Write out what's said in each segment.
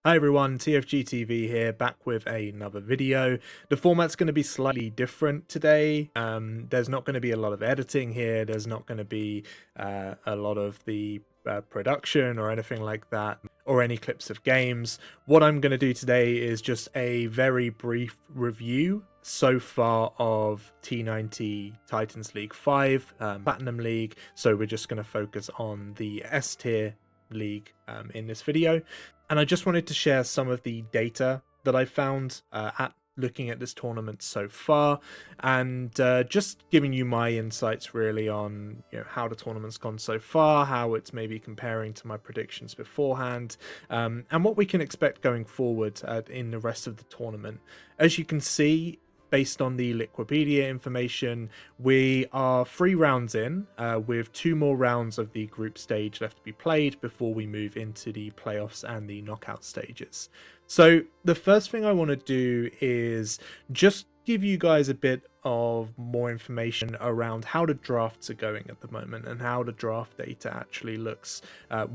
Hi everyone, TFGTV here, back with another video. The format's going to be slightly different today. There's not going to be a lot of editing here. There's not going to be a lot of the production or anything like that, or any clips of games. What I'm going to do today is just a very brief review so far of T90 Titans League 5, Platinum League. So we're just going to focus on the S tier league in this video. And I just wanted to share some of the data that I found at looking at this tournament so far, and just giving you my insights really on how the tournament's gone so far, how it's maybe comparing to my predictions beforehand, and what we can expect going forward in the rest of the tournament. As you can see, based on the Liquipedia information, we are 3 rounds in, with 2 more rounds of the group stage left to be played before we move into the playoffs and the knockout stages. So the first thing I want to do is just give you guys a bit of more information around how the drafts are going at the moment and how the draft data actually looks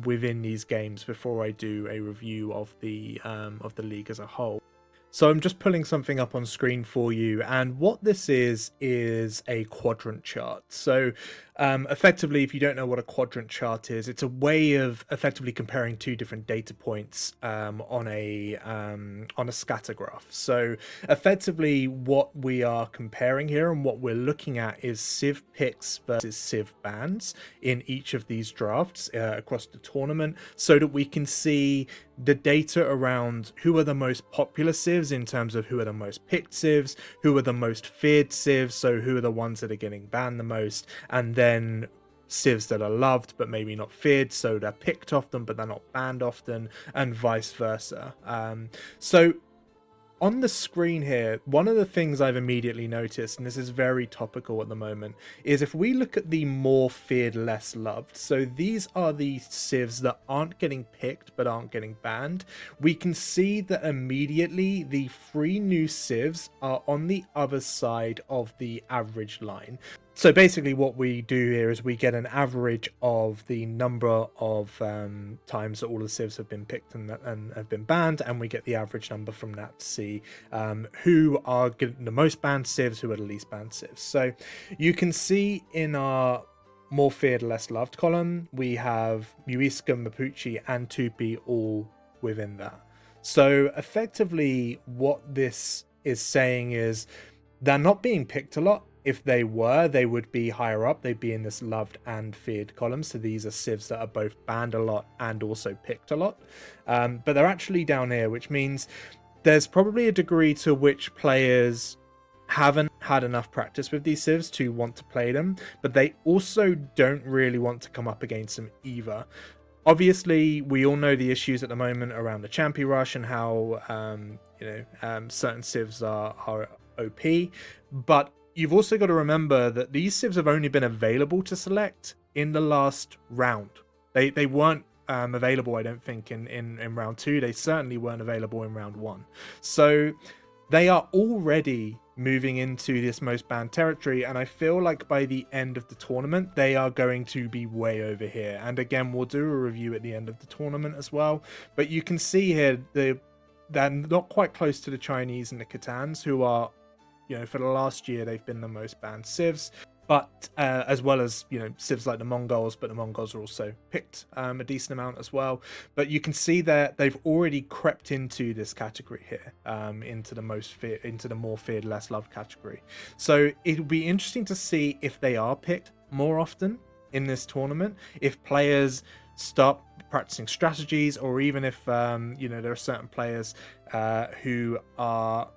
within these games before I do a review of the league as a whole. So I'm just pulling something up on screen for you, and what this is a quadrant chart. So effectively, if you don't know what a quadrant chart is, it's a way of effectively comparing 2 different data points on a scatter graph. So effectively, what we are comparing here and what we're looking at is Civ picks versus Civ bans in each of these drafts across the tournament, so that we can see the data around who are the most popular Civs in terms of who are the most picked Civs, who are the most feared Civs, so who are the ones that are getting banned the most, and then Civs that are loved but maybe not feared, so they're picked often but they're not banned often, and vice versa. So on the screen here, one of the things I've immediately noticed, and this is very topical at the moment, is if we look at the more feared, less loved, so these are the Civs that aren't getting picked but aren't getting banned, we can see that immediately the 3 new Civs are on the other side of the average line. So basically what we do here is we get an average of the number of times that all the Civs have been picked and have been banned, and we get the average number from that to see who are getting the most banned Civs, who are the least banned Civs. So you can see in our more feared, less loved column, we have Muisca, Mapuche, and Tupi all within that. So effectively what this is saying is they're not being picked a lot. If they were, they would be higher up. They'd be in this loved and feared column. So these are Civs that are both banned a lot and also picked a lot. But they're actually down here, which means there's probably a degree to which players haven't had enough practice with these Civs to want to play them, but they also don't really want to come up against them either. Obviously, we all know the issues at the moment around the Champy Rush and how certain Civs are OP, but you've also got to remember that these Civs have only been available to select in the last round. They weren't available, I don't think, in round 2. They certainly weren't available in round 1. So they are already moving into this most banned territory, and I feel like by the end of the tournament they are going to be way over here. And again, we'll do a review at the end of the tournament as well, but you can see here they're not quite close to the Chinese and the Catans, who are, for the last year they've been the most banned Civs, but as well as Civs like the Mongols, but the Mongols are also picked a decent amount as well. But you can see that they've already crept into this category here, into the more feared, less loved category. So it'll be interesting to see if they are picked more often in this tournament, if players start practicing strategies, or even if there are certain players who are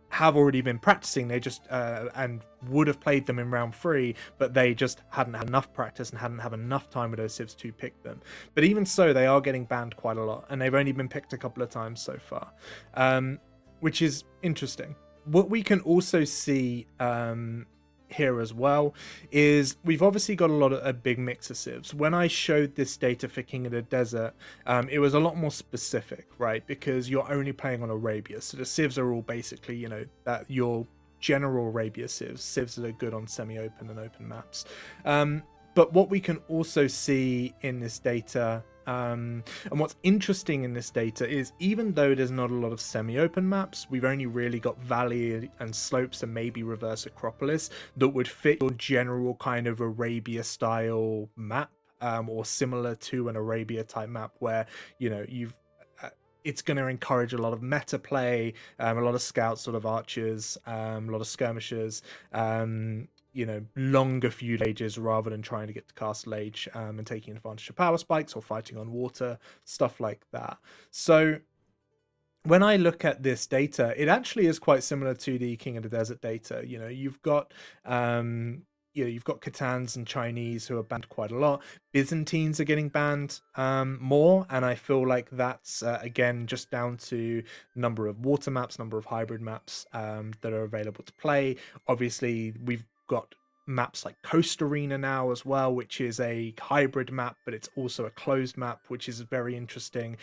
have already been practicing, they just and would have played them in round 3, but they just hadn't had enough practice and hadn't had enough time with those Civs to pick them. But even so, they are getting banned quite a lot, and they've only been picked a couple of times so far, which is interesting. What we can also see here as well is we've obviously got a big mix of Civs. When I showed this data for King of the Desert, it was a lot more specific, right? Because you're only playing on Arabia, so the Civs are all basically that your general Arabia Civs that are good on semi-open and open maps. But what we can also see in this data And what's interesting in this data is, even though there's not a lot of semi-open maps, we've only really got Valley and Slopes and maybe Reverse Acropolis that would fit your general kind of Arabia style map, or similar to an Arabia type map, where it's going to encourage a lot of meta play, a lot of scouts, sort of archers, a lot of skirmishers, longer feud ages rather than trying to get to Castle Age, and taking advantage of power spikes or fighting on water, stuff like that. So when I look at this data, it actually is quite similar to the King of the Desert data. You've got you've got Khitans and Chinese who are banned quite a lot. Byzantines are getting banned more, and I feel like that's again just down to number of water maps, number of hybrid maps that are available to play. Obviously, we've got maps like Coast Arena now as well, which is a hybrid map, but it's also a closed map, which is very interesting.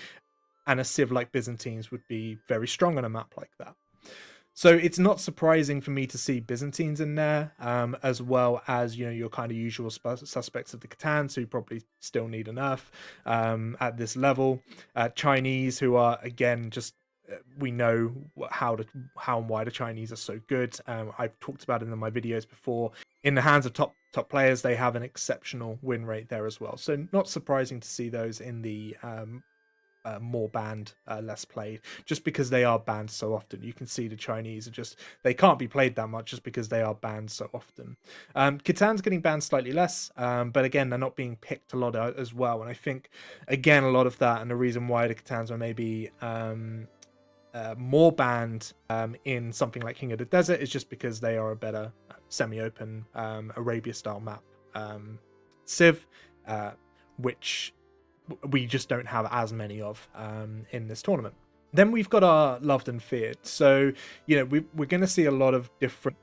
And a civ like Byzantines would be very strong on a map like that. So it's not surprising for me to see Byzantines in there, as well as, your kind of usual suspects of the Catan, who probably still need a nerf at this level. Chinese, who are, again, just we know how and why the Chinese are so good. I've talked about it in my videos before. In the hands of top players, they have an exceptional win rate there as well. So not surprising to see those in the more banned, less played, just because they are banned so often. You can see the Chinese are they can't be played that much just because they are banned so often. Catan's getting banned slightly less, but again, they're not being picked a lot as well. And I think, again, a lot of that, and the reason why the Catans are maybe more banned in something like King of the Desert is just because they are a better semi-open Arabia style map civ, which we just don't have as many of in this tournament. Then we've got our loved and feared. So, we're going to see a lot of different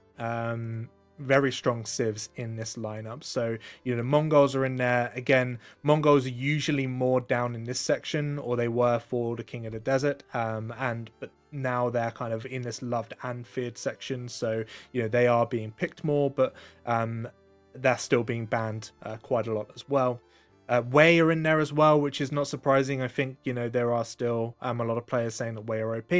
very strong civs in this lineup. So, the Mongols are in there. Again, Mongols are usually more down in this section, or they were for the King of the Desert. But now they're kind of in this loved and feared section. So, they are being picked more, but they're still being banned quite a lot as well. Wei are in there as well, which is not surprising. I think, there are still a lot of players saying that Wei are OP.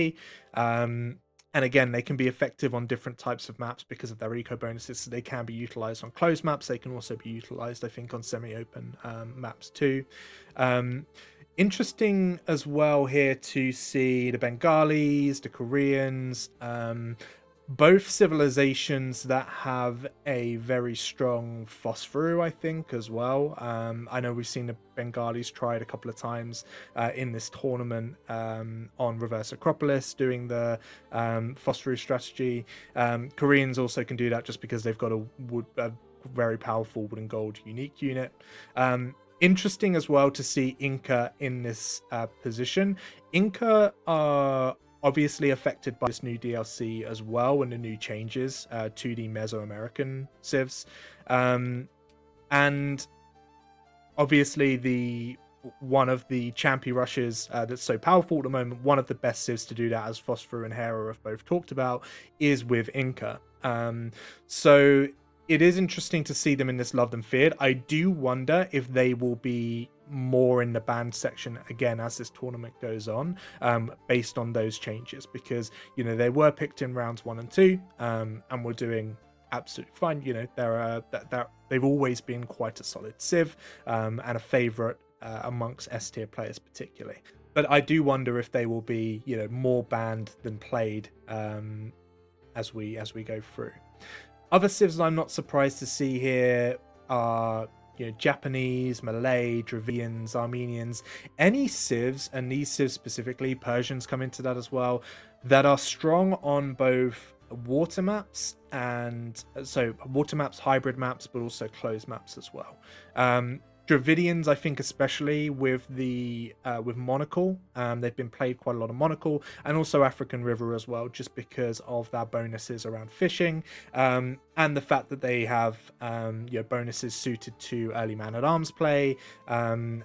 And again, they can be effective on different types of maps because of their eco bonuses. So they can be utilized on closed maps. They can also be utilized, I think, on semi-open maps too. Interesting as well here to see the Bengalis, the Koreans, both civilizations that have a very strong phosphor, I think, as well. I know we've seen the Bengalis try it a couple of times in this tournament on Reverse Acropolis, doing the phosphor strategy. Koreans also can do that just because they've got a very powerful wood and gold unique unit. Interesting as well to see Inca in this position. Inca are obviously affected by this new DLC as well, and the new changes to the Mesoamerican civs, and obviously one of the Champy rushes that's so powerful at the moment, one of the best civs to do that, as Phosphor and Hera have both talked about, is with Inca. So it is interesting to see them in this loved and feared. I do wonder if they will be more in the banned section again as this tournament goes on, based on those changes, because they were picked in rounds 1 and 2, and were doing absolutely fine. They've always been quite a solid civ, and a favorite amongst S tier players particularly. But I do wonder if they will be more banned than played as we go through. Other civs I'm not surprised to see here are Japanese, Malay, Dravidians, Armenians, any civs, and these civs specifically, Persians come into that as well, that are strong on both water maps, and so water maps, hybrid maps, but also closed maps as well. Dravidians, I think, especially with Monocle, they've been played quite a lot of Monocle, and also African River as well, just because of their bonuses around fishing, and the fact that they have bonuses suited to early man-at-arms play, and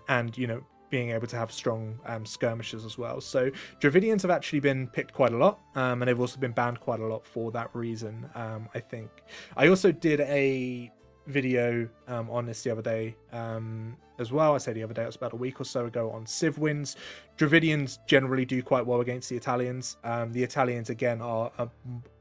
being able to have strong skirmishers as well. So Dravidians have actually been picked quite a lot, and they've also been banned quite a lot for that reason, I think. I also did a video on this the other day as well. I say the other day, it was about a week or so ago, on Civ wins. Dravidians generally do quite well against the Italians. The Italians, again, are a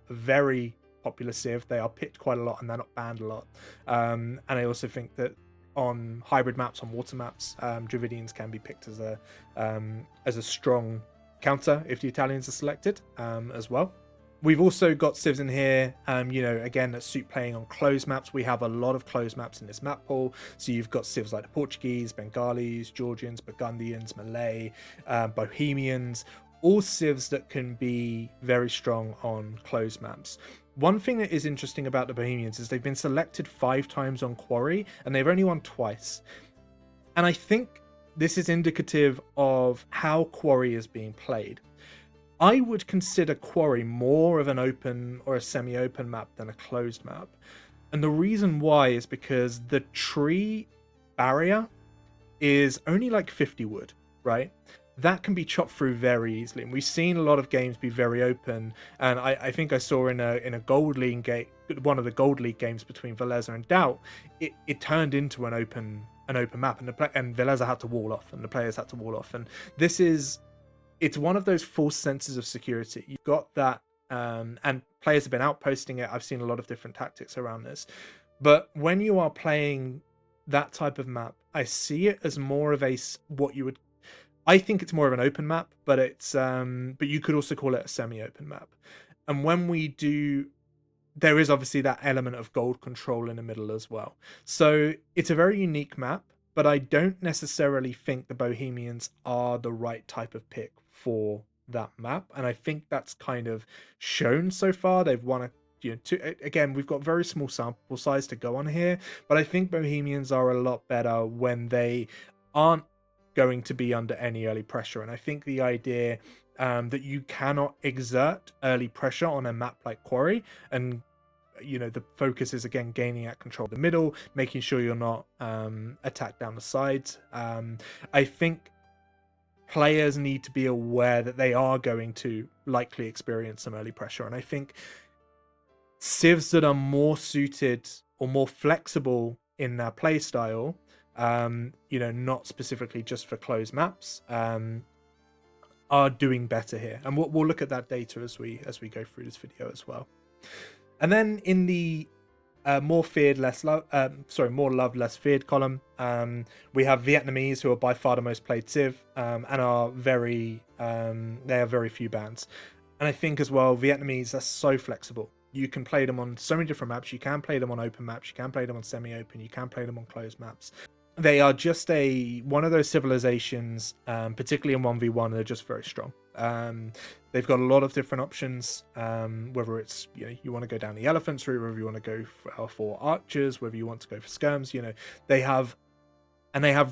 very popular Civ. They are picked quite a lot and they're not banned a lot. And I also think that on hybrid maps, on water maps, Dravidians can be picked as a strong counter if the Italians are selected as well. We've also got Civs in here, again, that suit playing on closed maps. We have a lot of closed maps in this map pool. So you've got Civs like the Portuguese, Bengalis, Georgians, Burgundians, Malay, Bohemians, all Civs that can be very strong on closed maps. One thing that is interesting about the Bohemians is they've been selected 5 times on Quarry, and they've only won twice. And I think this is indicative of how Quarry is being played. I would consider Quarry more of an open or a semi-open map than a closed map. And the reason why is because the tree barrier is only like 50 wood, right? That can be chopped through very easily. And we've seen a lot of games be very open. And I think I saw in a Gold League game, one of the Gold League games between Veleza and Doubt, it turned into an open map, and Veleza had to wall off, and the players had to wall off. And it's one of those false senses of security. You've got that, and players have been outposting it. I've seen a lot of different tactics around this. But when you are playing that type of map, I see it as more of I think it's more of an open map, but but you could also call it a semi-open map. And when we do, there is obviously that element of gold control in the middle as well. So it's a very unique map, but I don't necessarily think the Bohemians are the right type of pick for that map. And I think that's kind of shown so far. They've won again, we've got very small sample size to go on here, but I think Bohemians are a lot better when they aren't going to be under any early pressure. And I think the idea that you cannot exert early pressure on a map like Quarry, and the focus is again gaining at control of the middle, making sure you're not attacked down the sides. I think players need to be aware that they are going to likely experience some early pressure, and I think Civs that are more suited or more flexible in their play style, not specifically just for closed maps, are doing better here. And we'll look at that data as we go through this video as well. And then in the more loved, less feared column, we have Vietnamese, who are by far the most played Civ, and are they have very few bans. And I think as well, Vietnamese are so flexible. You can play them on so many different maps. You can play them on open maps. You can play them on semi-open. You can play them on closed maps. They are just one of those civilizations, particularly in 1v1, they're just very strong. They've got a lot of different options, whether it's, you want to go down the elephants route, whether you want to go for archers, whether you want to go for skirms, they have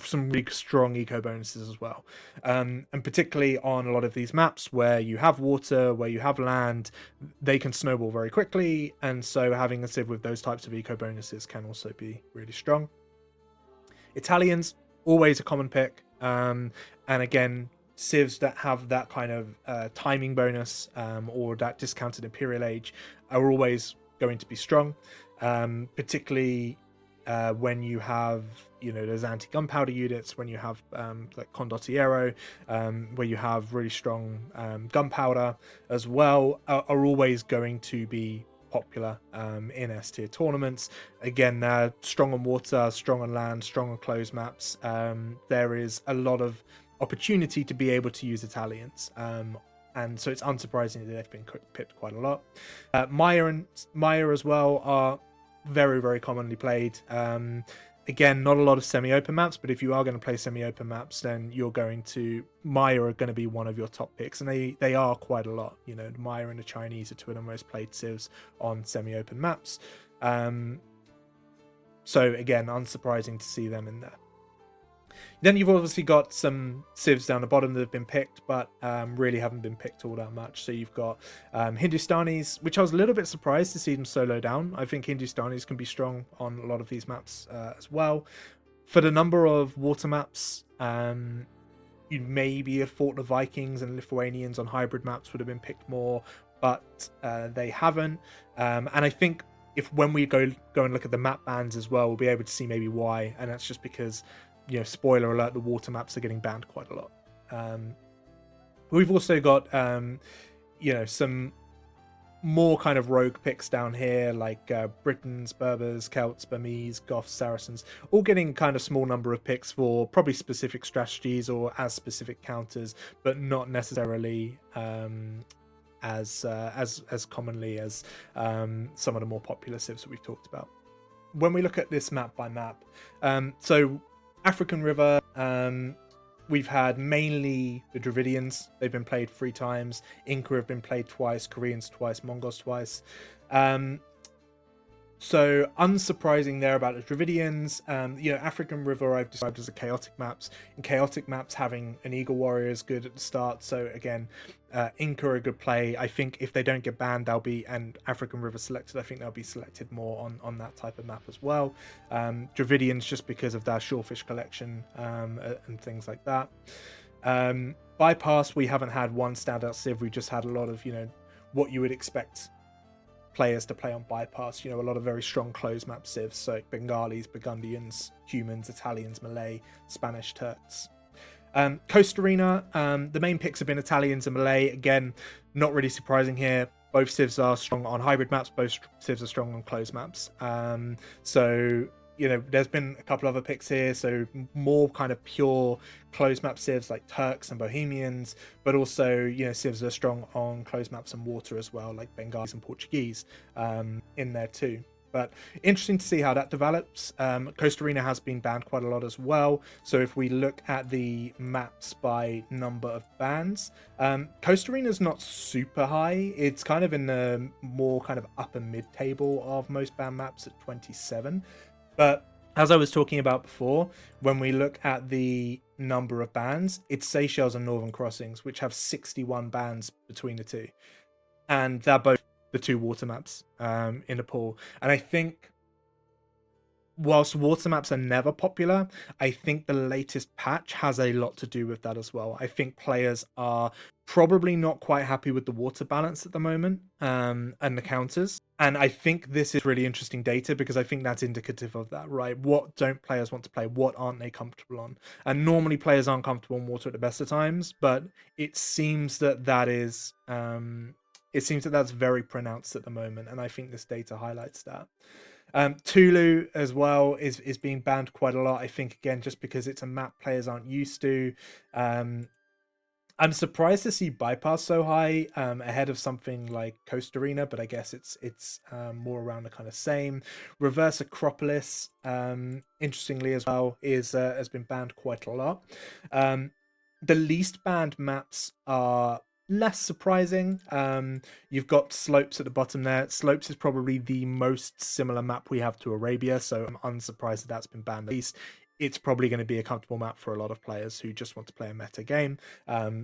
some really strong eco bonuses as well. And particularly on a lot of these maps where you have water, where you have land, they can snowball very quickly. And so having a Civ with those types of eco bonuses can also be really strong. Italians, always a common pick. And again, Civs that have that kind of timing bonus or that discounted Imperial Age are always going to be strong, particularly when you have, those anti-gunpowder units, when you have like Condottiero, where you have really strong gunpowder as well, are always going to be popular in S-tier tournaments. Again, they're strong on water, strong on land, strong on closed maps. There is a lot of opportunity to be able to use Italians, and so it's unsurprising that they've been picked quite a lot. Maya as well are very, very commonly played. Again, not a lot of semi-open maps, but if you are going to play semi-open maps, then Maya are going to be one of your top picks, and they are quite a lot. Maya and the Chinese are two of the most played Civs on semi-open maps. So again, unsurprising to see them in there. Then you've obviously got some Civs down the bottom that have been picked, but really haven't been picked all that much. So you've got Hindustanis, which I was a little bit surprised to see them so low down. I think Hindustanis can be strong on a lot of these maps as well. For the number of water maps, you maybe have thought the Vikings and Lithuanians on hybrid maps would have been picked more, but they haven't. And I think if when we go and look at the map bans as well, we'll be able to see maybe why, and that's just because, you know, spoiler alert, the water maps are getting banned quite a lot. We've also got you know, some more kind of rogue picks down here, like Britons, Berbers, Celts, Burmese, Goths, Saracens, all getting kind of small number of picks for probably specific strategies or as specific counters, but not necessarily as commonly as some of the more popular civs that we've talked about. When we look at this map by map, so African River, we've had mainly the Dravidians. They've been played 3 times. Inca have been played twice. Koreans twice. Mongols twice. So unsurprising there about the Dravidians. You know, African River I've described as a chaotic maps. And chaotic maps having an Eagle Warrior is good at the start. So again, Inca are a good play. I think if they don't get banned, they'll be, and African River selected, I think they'll be selected more on that type of map as well. Dravidians just because of their Shorefish collection and things like that. Bypass, we haven't had one standout civ. We just had a lot of, you know, what you would expect players to play on Bypass, you know, a lot of very strong closed map civs, so Bengalis, Burgundians, humans, Italians, Malay, Spanish, Turks. Coast Arena, the main picks have been Italians and Malay. Again, not really surprising here. Both civs are strong on hybrid maps, both civs are strong on closed maps. So, you know, there's been a couple other picks here, so more kind of pure closed map civs like Turks and Bohemians, but also, you know, civs are strong on closed maps and water as well, like Bengalis and Portuguese in there too. But interesting to see how that develops. Coast Arena has been banned quite a lot as well. So if we look at the maps by number of bans, Coast Arena is not super high. It's kind of in the more kind of upper mid table of most banned maps at 27. But as I was talking about before, when we look at the number of bans, it's Seychelles and Northern Crossings, which have 61 bans between the two. And they're both the 2 water maps in the pool. And I think whilst water maps are never popular, I think the latest patch has a lot to do with that as well. I think players are probably not quite happy with the water balance at the moment and the counters. And I think this is really interesting data because I think that's indicative of that, right? What don't players want to play? What aren't they comfortable on? And normally players aren't comfortable on water at the best of times, but it seems that is that's very pronounced at the moment, and I think this data highlights that. Tulu as well is being banned quite a lot, I think, again, just because it's a map players aren't used to. I'm surprised to see Bypass so high ahead of something like Coast Arena, but I guess it's more around the kind of same. Reverse Acropolis, interestingly as well, has been banned quite a lot. The least banned maps are less surprising. You've got Slopes at the bottom there. Slopes is probably the most similar map we have to Arabia, so I'm unsurprised that's been banned. At least it's probably going to be a comfortable map for a lot of players who just want to play a meta game,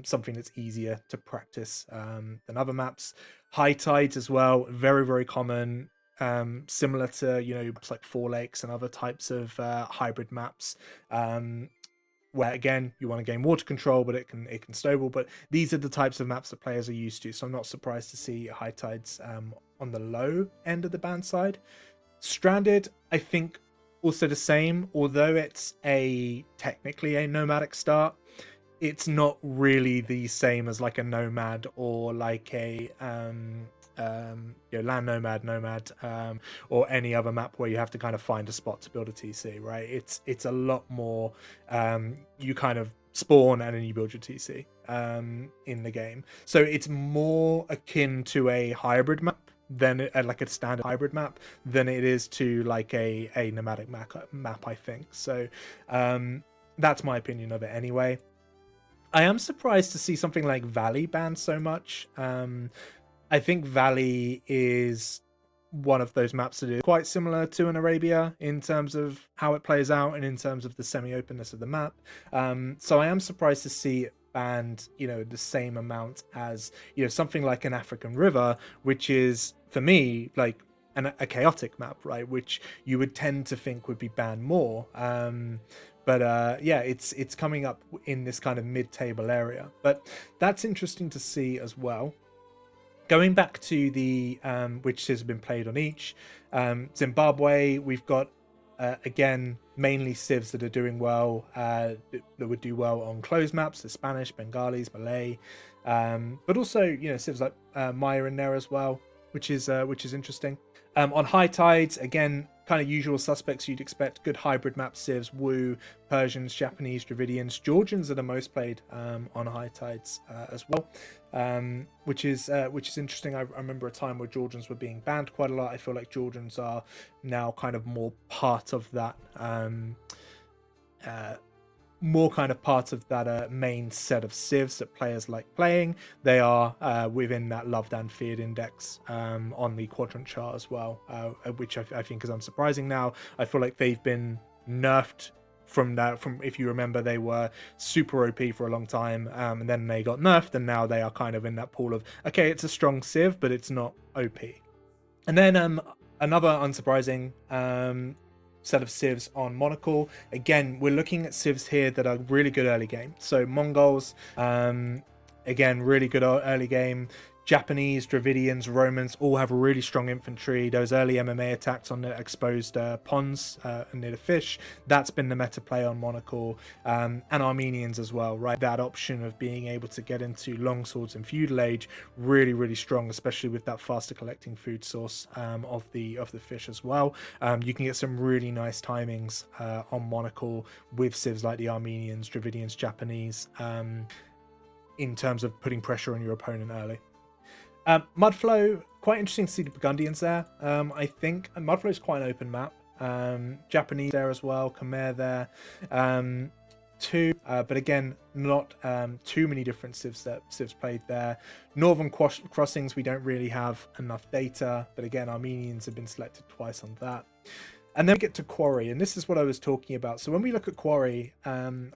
something that's easier to practice than other maps. High Tides as well, very, very common. Similar to, you know, like Four Lakes and other types of hybrid maps. Where again you want to gain water control, but it can snowball. But these are the types of maps that players are used to, so I'm not surprised to see High Tides on the low end of the ban side. Stranded, I think, also the same, although it's technically a nomadic start. It's not really the same as like a nomad or like a you know, land nomad or any other map where you have to kind of find a spot to build a TC, right? It's a lot more you kind of spawn and then you build your TC in the game, so it's more akin to a hybrid map than like a standard hybrid map than it is to like a nomadic map, I think. So that's my opinion of it anyway. I am surprised to see something like Valley banned so much. I think Valley is one of those maps that is quite similar to an Arabia in terms of how it plays out and in terms of the semi-openness of the map. So I am surprised to see it banned, you know, the same amount as, you know, something like an African River, which is, for me, like a chaotic map, right? Which you would tend to think would be banned more. But yeah, it's coming up in this kind of mid-table area. But that's interesting to see as well. Going back to the which Civs have been played on each, Zimbabwe, we've got again mainly Civs that are doing well, that would do well on closed maps, the Spanish, Bengalis, Malay, but also, you know, Civs like Maya in there as well, which is interesting. On high tides, again, kind of usual suspects you'd expect. Good hybrid maps: Civs, Wu, Persians, Japanese, Dravidians. Georgians are the most played on high tides as well, which is interesting. I remember a time where Georgians were being banned quite a lot. I feel like Georgians are now kind of more part of that main set of Civs that players like playing. They are within that loved and feared index on the quadrant chart as well, which I think is unsurprising now. I feel like they've been nerfed from if you remember, they were super OP for a long time, and then they got nerfed, and now they are kind of in that pool of, okay, it's a strong Civ, but it's not OP. And then another unsurprising set of Civs on Monocle. Again, we're looking at Civs here that are really good early game. So Mongols, again, really good early game. Japanese, Dravidians, Romans all have really strong infantry. Those early MMA attacks on the exposed ponds near the fish, that's been the meta play on Monocle. And Armenians as well, right? That option of being able to get into longswords in feudal age, really, really strong, especially with that faster collecting food source of the fish as well. You can get some really nice timings on Monocle with Civs like the Armenians, Dravidians, Japanese, in terms of putting pressure on your opponent early. Mudflow, quite interesting to see the Burgundians there. I think Mudflow is quite an open map. Japanese there as well, Khmer there too, but again, not too many different Civs that Civs played there. Northern Crossings, we don't really have enough data, but again, Armenians have been selected twice on that. And then we get to Quarry, and this is what I was talking about. So when we look at Quarry,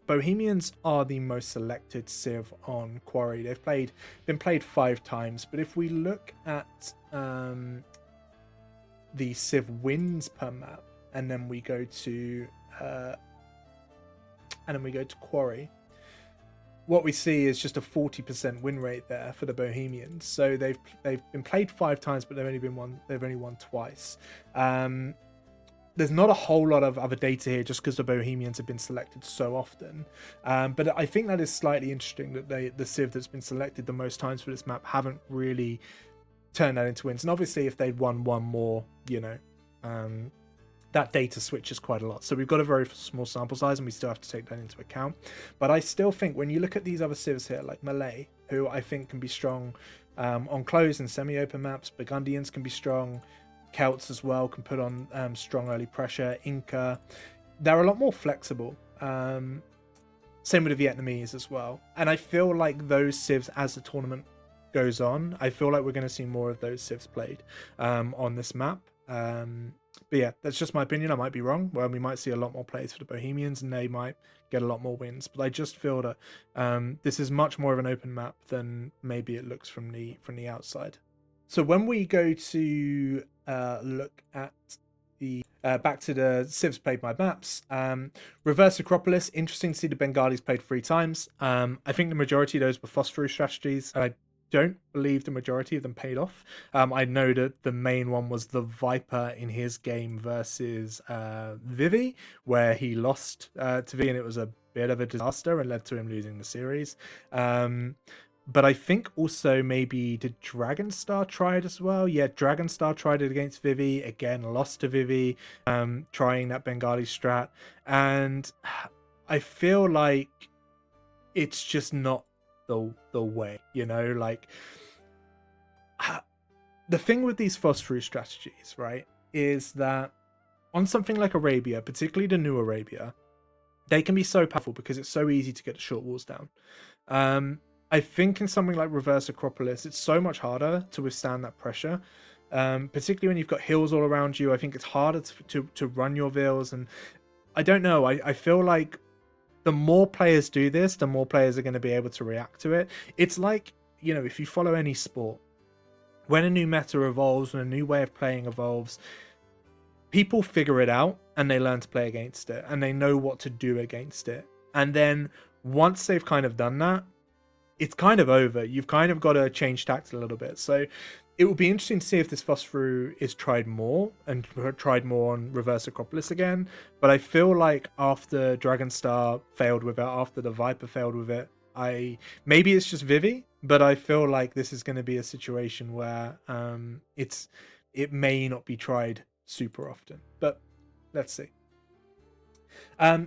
Bohemians are the most selected Civ on Quarry. They've been played 5 times, but if we look at the Civ wins per map, and then we go to Quarry, what we see is just a 40% win rate there for the Bohemians. So they've been played 5 times, but they've only won twice. There's not a whole lot of other data here just because the Bohemians have been selected so often. But I think that is slightly interesting that the Civ that's been selected the most times for this map haven't really turned that into wins. And obviously if they'd won one more, you know, that data switches quite a lot. So we've got a very small sample size and we still have to take that into account. But I still think when you look at these other Civs here, like Malay, who I think can be strong on closed and semi-open maps, Burgundians can be strong, Celts as well can put on strong early pressure, Inca, they're a lot more flexible. Same with the Vietnamese as well. And I feel like those Civs, as the tournament goes on, I feel like we're going to see more of those Civs played on this map. But yeah, that's just my opinion. I might be wrong. Well, we might see a lot more plays for the Bohemians and they might get a lot more wins. But I just feel that this is much more of an open map than maybe it looks from the outside. So when we go to look at the back to the Civs played by maps, Reverse Acropolis, interesting to see the Bengalis played 3 times. I think the majority of those were phosphorus strategies. I don't believe the majority of them paid off. I know that the main one was the Viper in his game versus Vivi, where he lost to Vivi and it was a bit of a disaster and led to him losing the series. But I think also maybe did Dragonstar try it as well? Yeah, Dragonstar tried it against Vivi, again lost to Vivi, trying that Bengali strat. And I feel like it's just not the way, you know, like the thing with these phosphorus strategies, right, is that on something like Arabia, particularly the new Arabia, they can be so powerful because it's so easy to get the short walls down. I think in something like Reverse Acropolis, it's so much harder to withstand that pressure, particularly when you've got hills all around you. I think it's harder to run your vills, and I don't know. I feel like the more players do this, the more players are going to be able to react to it. It's like, you know, if you follow any sport, when a new meta evolves, when a new way of playing evolves, people figure it out and they learn to play against it and they know what to do against it. And then once they've kind of done that, it's kind of over. You've kind of got to change tactics a little bit. So it will be interesting to see if this fuss through is tried more and tried more on Reverse Acropolis again. But I feel like after Dragonstar failed with it, after the Viper failed with it, maybe it's just Vivi, but I feel like this is going to be a situation where it may not be tried super often. But let's see.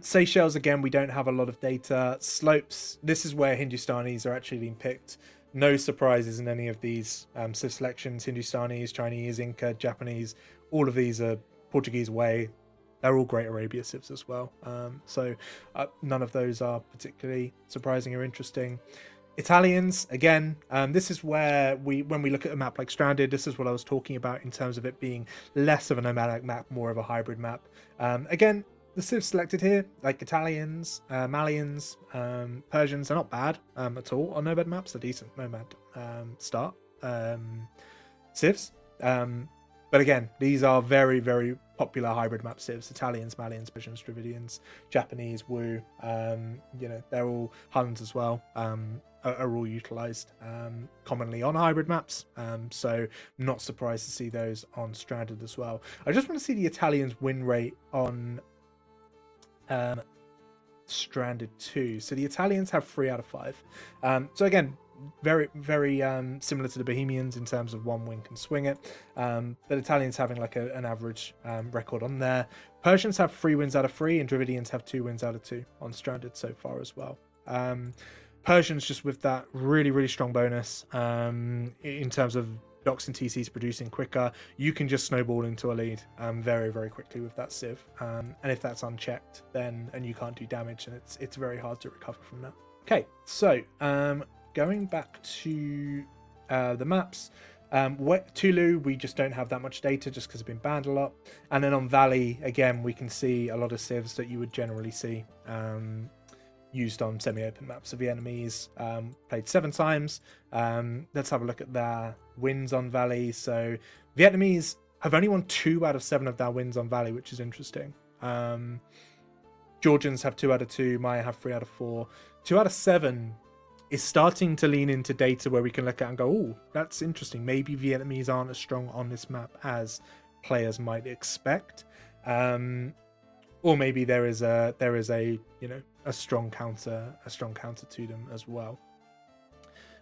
Seychelles, again, we don't have a lot of data. Slopes, this is where Hindustanis are actually being picked. No surprises in any of these Civ selections. Hindustanis, Chinese, Inca, Japanese, all of these are Portuguese away. They're all Great Arabia Civs as well. So none of those are particularly surprising or interesting. Italians, again, this is where when we look at a map like Stranded, this is what I was talking about in terms of it being less of a nomadic map, more of a hybrid map. Again, the Civs selected here, like Italians, Malians, Persians, are not bad at all on nomad maps. A decent nomad start. Civs. But again, these are very, very popular hybrid map Civs. Italians, Malians, Persians, Dravidians, Japanese, Wu. They're all Huns as well. Are all utilized commonly on hybrid maps. So not surprised to see those on Stranded as well. I just want to see the Italians win rate on Stranded 2. So the Italians have 3 out of 5. So again, very, very similar to the Bohemians in terms of one win can swing it. But Italians having like an average record on there. Persians have 3 wins out of 3, and Dravidians have 2 wins out of 2 on Stranded so far as well. Persians just with that really, really strong bonus in terms of Docs and TCs producing quicker. You can just snowball into a lead very, very quickly with that Civ. And if that's unchecked, then and you can't do damage, and it's very hard to recover from that. Okay, so going back to the maps, Tulu, we just don't have that much data just because it's been banned a lot. And then on Valley, again, we can see a lot of Civs that you would generally see used on semi-open maps. So Vietnamese played 7 times. Let's have a look at their wins on Valley. So Vietnamese have only won 2 out of 7 of their wins on Valley, which is interesting. Georgians have 2 out of 2. Maya have 3 out of 4. 2 out of 7 is starting to lean into data where we can look at and go, oh, that's interesting. Maybe Vietnamese aren't as strong on this map as players might expect. Or maybe there is a a strong counter to them as well.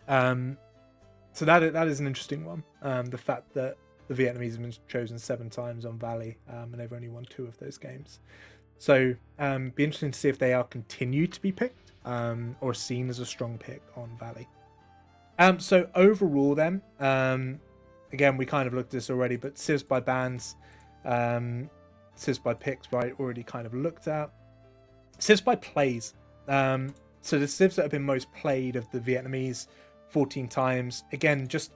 So that is an interesting one. The fact that the Vietnamese have been chosen 7 times on Valley, and they've only won 2 of those games. So be interesting to see if they are continued to be picked or seen as a strong pick on Valley. So overall then, again, we kind of looked at this already, but Civs by bans, Civs by picks, right, already kind of looked at. Civs by plays. So the Civs that have been most played of the Vietnamese, 14 times. Again, just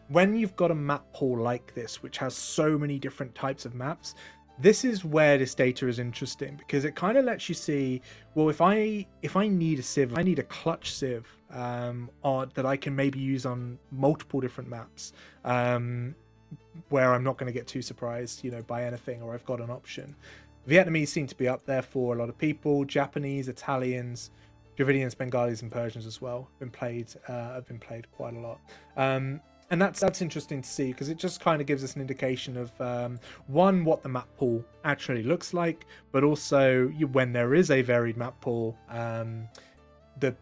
when you've got a map pool like this, which has so many different types of maps, this is where this data is interesting, because it kind of lets you see, well, if I need a Civ, I need a clutch Civ that I can maybe use on multiple different maps, where I'm not going to get too surprised, by anything, or I've got an option. Vietnamese seem to be up there for a lot of people. Japanese, Italians, Dravidians, Bengalis, and Persians as well have been played quite a lot. And that's interesting to see, because it just kind of gives us an indication of one, what the map pool actually looks like, but also when there is a varied map pool, the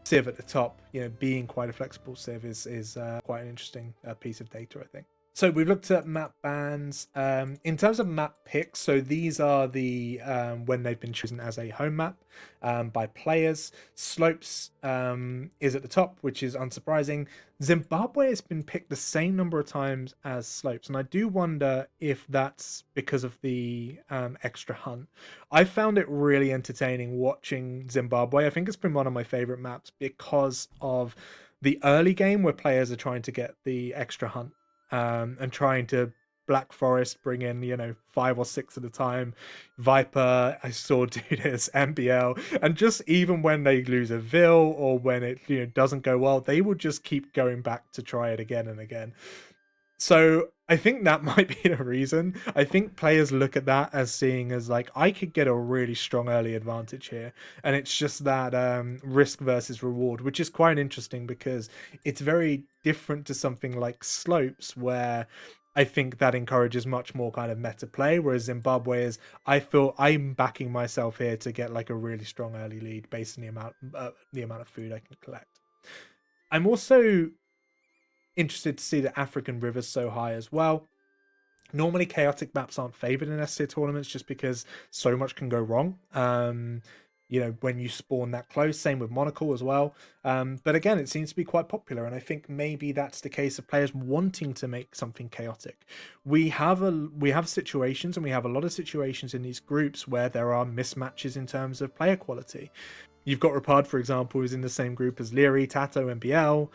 Civ at the top, being quite a flexible Civ is quite an interesting piece of data, I think. So we've looked at map bans. In terms of map picks, so these are the when they've been chosen as a home map by players. Slopes is at the top, which is unsurprising. Zimbabwe has been picked the same number of times as Slopes, and I do wonder if that's because of the extra hunt. I found it really entertaining watching Zimbabwe. I think it's been one of my favorite maps because of the early game where players are trying to get the extra hunt. And trying to Black Forest bring in 5 or 6 at a time. Viper, I saw do this, MBL, and just even when they lose a Vil or when it doesn't go well, they will just keep going back to try it again and again. So I think that might be the reason. I think players look at that as seeing as like, I could get a really strong early advantage here, and it's just that risk versus reward, which is quite interesting because it's very different to something like slopes, where I think that encourages much more kind of meta play, whereas Zimbabwe is, I feel I'm backing myself here to get like a really strong early lead based on the amount of food I can collect. I'm also interested to see that African River's so high as well. Normally, chaotic maps aren't favored in S tier tournaments just because so much can go wrong. When you spawn that close, same with Monocle as well. But again, it seems to be quite popular, and I think maybe that's the case of players wanting to make something chaotic. We have situations, and we have a lot of situations in these groups where there are mismatches in terms of player quality. You've got Rapard, for example, who's in the same group as Leary, Tato, and BL.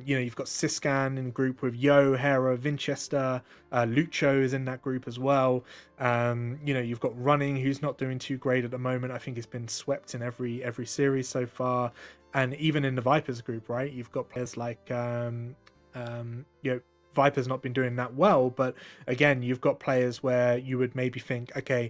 You've got Siscan in group with Yo, Hera, Vinchester. Lucho is in that group as well. You've got Running, who's not doing too great at the moment. I think he's been swept in every series so far. And even in the Vipers group, right? You've got players like, Viper's not been doing that well. But again, you've got players where you would maybe think, okay,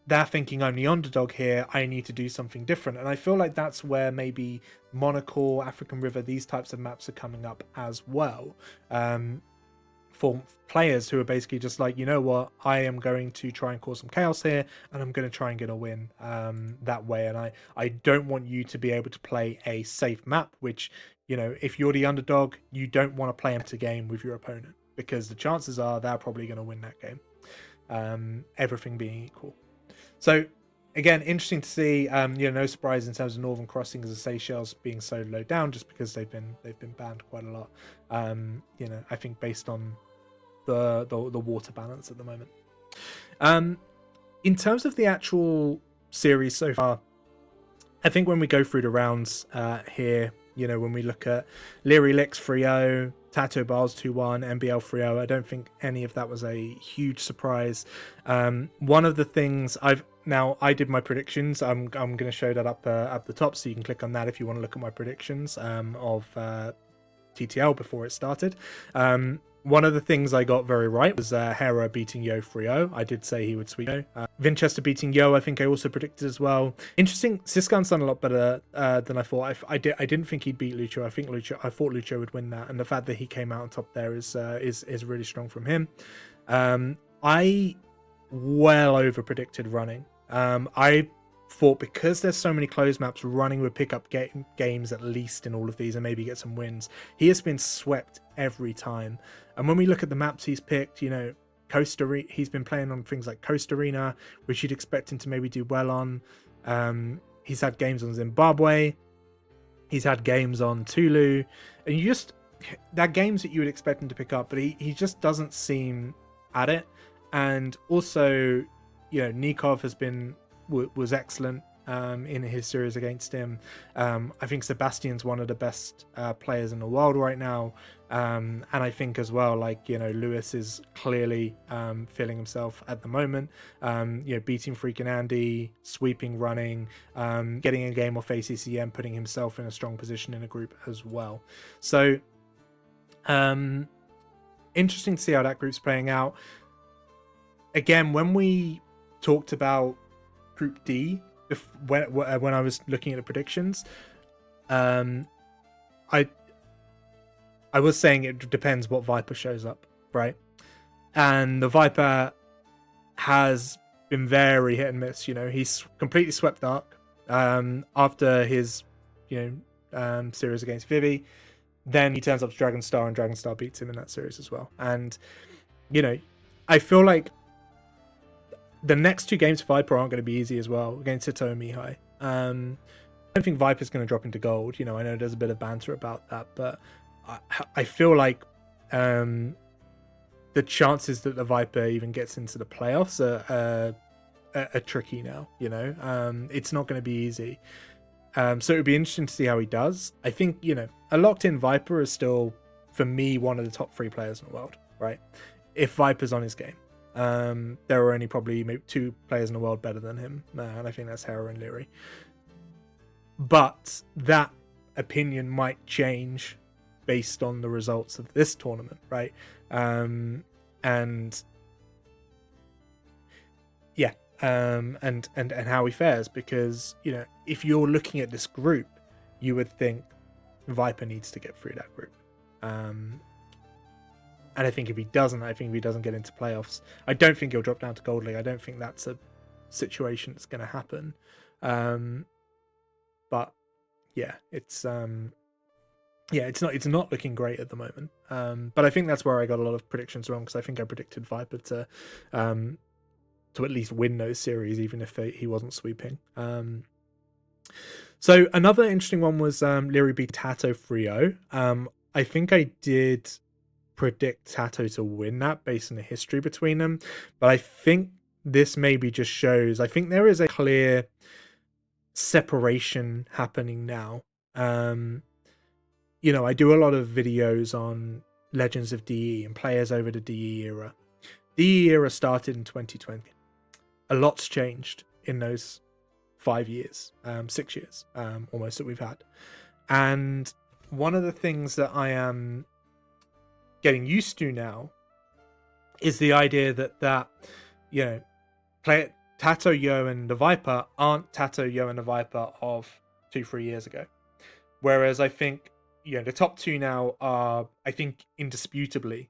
they're thinking I'm the underdog here, I need to do something different. And I feel like that's where maybe Monocle, African River, these types of maps are coming up as well. For players who are basically just like, you know what, I am going to try and cause some chaos here, and I'm going to try and get a win that way. And I don't want you to be able to play a safe map, which, if you're the underdog, you don't want to play a game with your opponent, because the chances are they're probably going to win that game, everything being equal. So again, interesting to see. No surprise in terms of Northern Crossing as the Seychelles being so low down, just because they've been banned quite a lot. I think based on the water balance at the moment. In terms of the actual series so far, I think when we go through the rounds here, when we look at Leary Licks 3-0, Tato Bars 2-1, MBL 3-0, I don't think any of that was a huge surprise. One of the things I did my predictions. I'm going to show that up the top, so you can click on that if you want to look at my predictions of TTL before it started. One of the things I got very right was Hera beating Yo 3-0. I did say he would sweep Yo. Vinchester beating Yo, I think I also predicted as well. Interesting, Siscan's done a lot better than I thought. I didn't think he'd beat Lucho. I thought Lucho would win that, and the fact that he came out on top there is really strong from him. I well over predicted Running. I thought because there's so many closed maps, Running would pick up games at least in all of these and maybe get some wins. He has been swept every time. And when we look at the maps he's picked, he's been playing on things like Coast Arena, which you'd expect him to maybe do well on. He's had games on Zimbabwe. He's had games on Tulu. And they're games that you would expect him to pick up, but he just doesn't seem at it. And also, Nikov was excellent in his series against him. I think Sebastian's one of the best players in the world right now. And I think as well, Lewis is clearly feeling himself at the moment. Beating freaking Andy, sweeping Running, getting a game off ACCM, putting himself in a strong position in a group as well. So interesting to see how that group's playing out. Again, when we talked about Group D, when I was looking at the predictions, I was saying it depends what Viper shows up, right? And the Viper has been very hit and miss. He's completely swept Dark after his series against Vivi. Then he turns up to Dragonstar, and Dragonstar beats him in that series as well. And I feel like the next two games for Viper aren't going to be easy as well against Sito and Mihai. I don't think Viper's going to drop into gold. I know there's a bit of banter about that, but I feel like the chances that the Viper even gets into the playoffs are tricky now. It's not going to be easy. So it would be interesting to see how he does. I think, a locked-in Viper is still, for me, one of the top 3 players in the world, right? If Viper's on his game. There are only probably maybe 2 players in the world better than him, and I think that's Hera and Leary. But that opinion might change based on the results of this tournament, right? and yeah, and how he fares, because if you're looking at this group, you would think Viper needs to get through that group. And I think if he doesn't get into playoffs, I don't think he'll drop down to Gold League. I don't think that's a situation that's going to happen. But yeah, it's not looking great at the moment. But I think that's where I got a lot of predictions wrong, because I think I predicted Viper to at least win those series, even if he wasn't sweeping. So another interesting one was Leary beat Tato 3-0. I think I did predict Tato to win that based on the history between them, but I think this maybe just shows, I think there is a clear separation happening now. I do a lot of videos on Legends of DE and players over the DE era. DE era started in 2020. A lot's changed in those 5 years, 6 years, almost, that we've had. And one of the things that I am getting used to now is the idea that play Tato, Yo, and the Viper aren't Tato, Yo, and the Viper of 2-3 years ago. Whereas I think the top two now are, I think, indisputably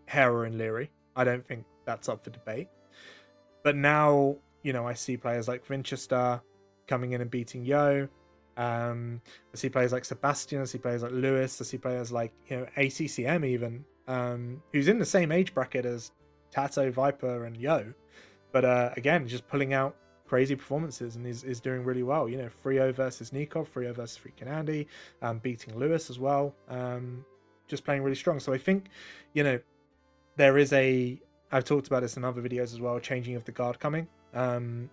Hera and Leary. I don't think that's up for debate. But now I see players like Winchester coming in and beating Yo. I see players like Sebastian. I see players like Lewis. I see players like ACCM even, who's in the same age bracket as Tato, Viper, and Yo, but again, just pulling out crazy performances and is doing really well. 3-0 versus Nikov, 3-0 versus freaking Andy, beating Lewis as well, just playing really strong. So I think there is I've talked about this in other videos as well, changing of the guard coming, and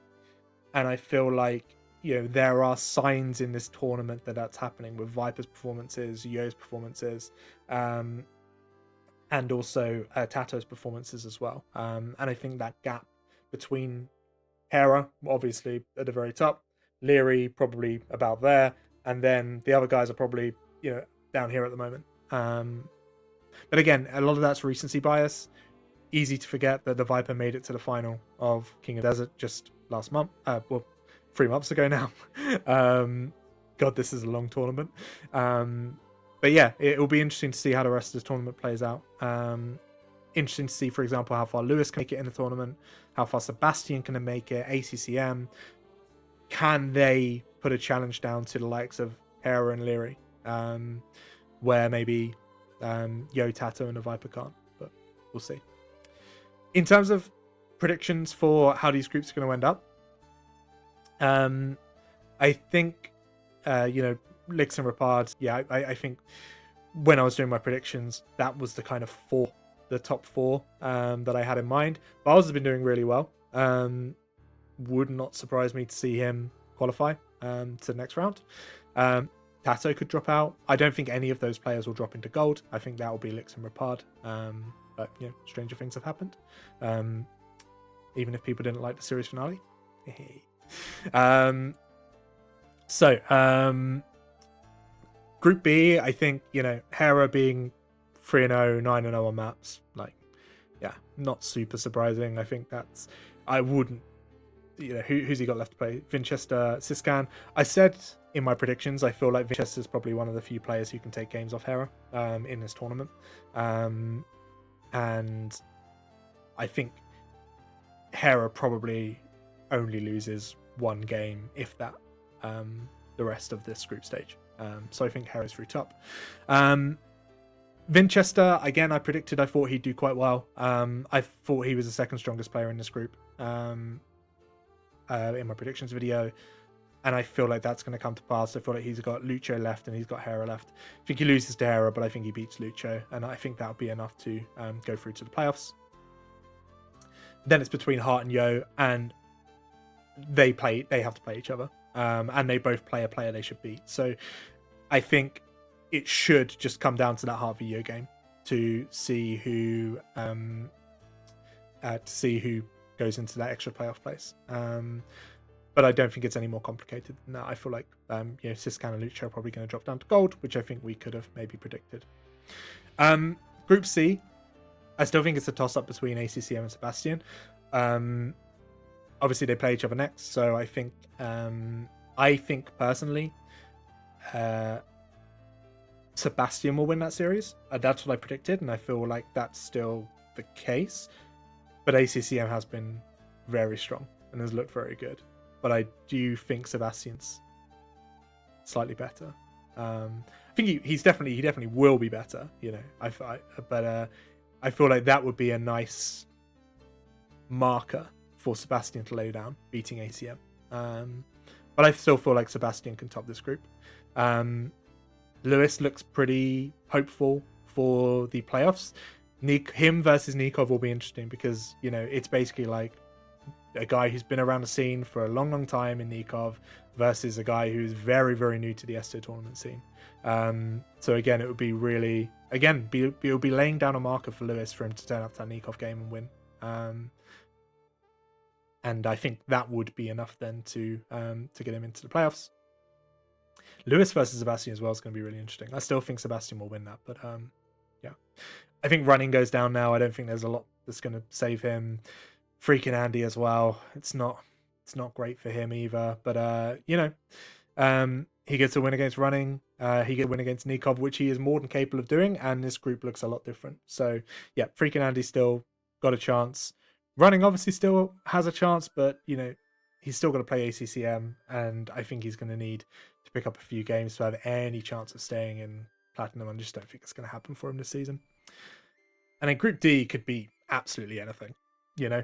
I feel like there are signs in this tournament that that's happening with Viper's performances, Yo's performances, and also Tato's performances as well. And I think that gap between Hera, obviously at the very top, Leary probably about there, and then the other guys are probably down here at the moment. But again, a lot of that's recency bias. Easy to forget that the Viper made it to the final of King of Desert just last month. 3 months ago now. God, this is a long tournament. But yeah, it will be interesting to see how the rest of this tournament plays out. Interesting to see, for example, how far Lewis can make it in the tournament, how far Sebastian can make it, ACCM. Can they put a challenge down to the likes of Hera and Leary, where maybe Yo, Tato, and the Viper can't? But we'll see. In terms of predictions for how these groups are going to end up, I think, Licks and Rapard, I think when I was doing my predictions, that was the kind of the top four that I had in mind. Bowles has been doing really well. Would not surprise me to see him qualify to the next round. Tato could drop out. I don't think any of those players will drop into gold. I think that will be Licks and Rapard. But stranger things have happened. Even if people didn't like the series finale. Group B, I think, Hera being 3-0, 9-0 on maps, not super surprising. I think I wouldn't, who's he got left to play? Winchester, Siscan. I said in my predictions, I feel like Winchester's probably one of the few players who can take games off Hera in this tournament. And I think Hera probably only loses one game, if that, the rest of this group stage. So I think Hera's through top. Winchester, again, I thought he'd do quite well. I thought he was the second strongest player in this group in my predictions video. And I feel like that's going to come to pass. I feel like he's got Lucho left and he's got Hera left. I think he loses to Hera, but I think he beats Lucho. And I think that'll be enough to go through to the playoffs. Then it's between Hart and Yo, and they have to play each other. And they both play a player they should beat. So I think it should just come down to that Hart v Yo game to see who goes into that extra playoff place. But I don't think it's any more complicated than that. I feel like Siscan and Lucho are probably going to drop down to gold, which I think we could have maybe predicted. Group C, I still think it's a toss-up between ACCM and Sebastian. Obviously, they play each other next, so I think personally, Sebastian will win that series. That's what I predicted, and I feel like that's still the case. But ACCM has been very strong and has looked very good. But I do think Sebastian's slightly better. I think he definitely will be better. You know, but I feel like that would be a nice marker for Sebastian to lay down, beating ACM. But I still feel like Sebastian can top this group. Lewis looks pretty hopeful for the playoffs. Him versus Nikov will be interesting because, you know, it's basically like a guy who's been around the scene for a long time in Nikov versus a guy who's very, very new to the Esto tournament scene. So again, it would be really, it will be laying down a marker for Lewis for him to turn up to that Nikov game and win. And I think that would be enough then to get him into the playoffs. Lewis versus Sebastian as well is going to be really interesting. I still think Sebastian will win that, but yeah. I think running goes down now. I don't think there's a lot that's going to save him. Freaking Andy as well. It's not great for him either. But you know, he gets a win against running. He gets a win against Nikov, which he is more than capable of doing, and this group looks a lot different. So yeah, Freaking Andy still got a chance. Running obviously still has a chance, but you know, he's still got to play ACCM, and I think he's going to need to pick up a few games to have any chance of staying in Platinum. I just don't think it's going to happen for him this season. And then Group D could be absolutely anything, you know.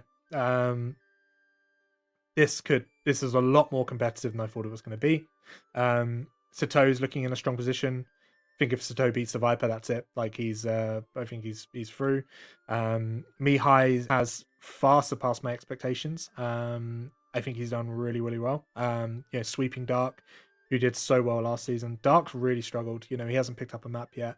This is a lot more competitive than I thought it was going to be. Sato's looking in a strong position. I think if Sato beats the Viper, that's it. Like I think he's through. Mihai has far surpassed my expectations. I think he's done really, really well. You know, sweeping Dark, who did so well last season. Dark's really struggled. You know, he hasn't picked up a map yet.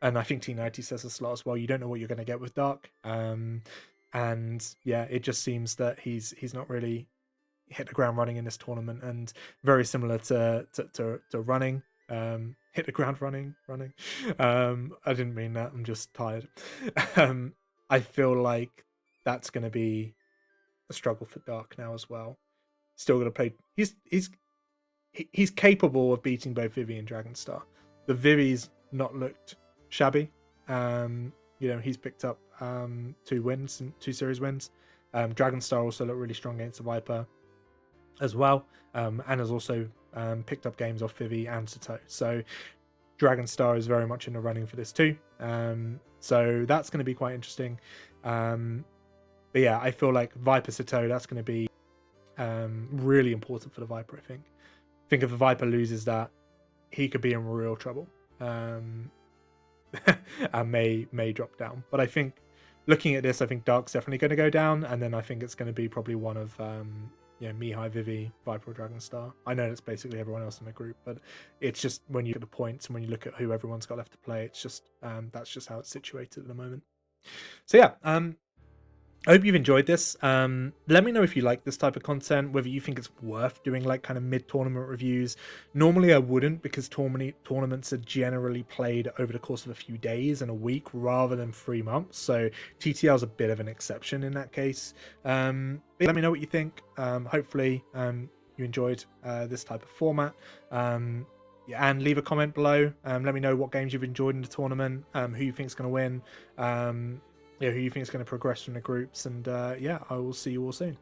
And I think T90 says a slot as well. You don't know what you're going to get with Dark. And yeah, it just seems that he's not really hit the ground running in this tournament, and very similar to running. Hit the ground running. I didn't mean that. I'm just tired. I feel like that's going to be a struggle for Dark now as well. Still going to play. He's capable of beating both Vivi and Dragonstar. The Vivi's not looked shabby. You know, he's picked up 2 series wins. Dragonstar also looked really strong against the Viper as well, and has also picked up games off Vivi and Sato. So Dragonstar is very much in the running for this too. So that's going to be quite interesting. But yeah, I feel like Viper Sato, that's going to be really important for the Viper, I think. If the Viper loses that, he could be in real trouble. And may drop down. But I think looking at this, I think Dark's definitely going to go down, and then I think it's going to be probably one of Mihai, Vivi, Viper, or Dragonstar. I know it's basically everyone else in the group, but it's just when you look at the points and when you look at who everyone's got left to play, it's just that's just how it's situated at the moment. So yeah, I hope you've enjoyed this. Let me know if you like this type of content, whether you think it's worth doing like kind of mid-tournament reviews. Normally I wouldn't, because tournaments are generally played over the course of a few days and a week rather than 3 months. So TTL is a bit of an exception in that case. Let me know what you think. Hopefully you enjoyed this type of format. And leave a comment below. Let me know what games you've enjoyed in the tournament, who you think is going to win. Who you think is going to progress from the groups, and I will see you all soon.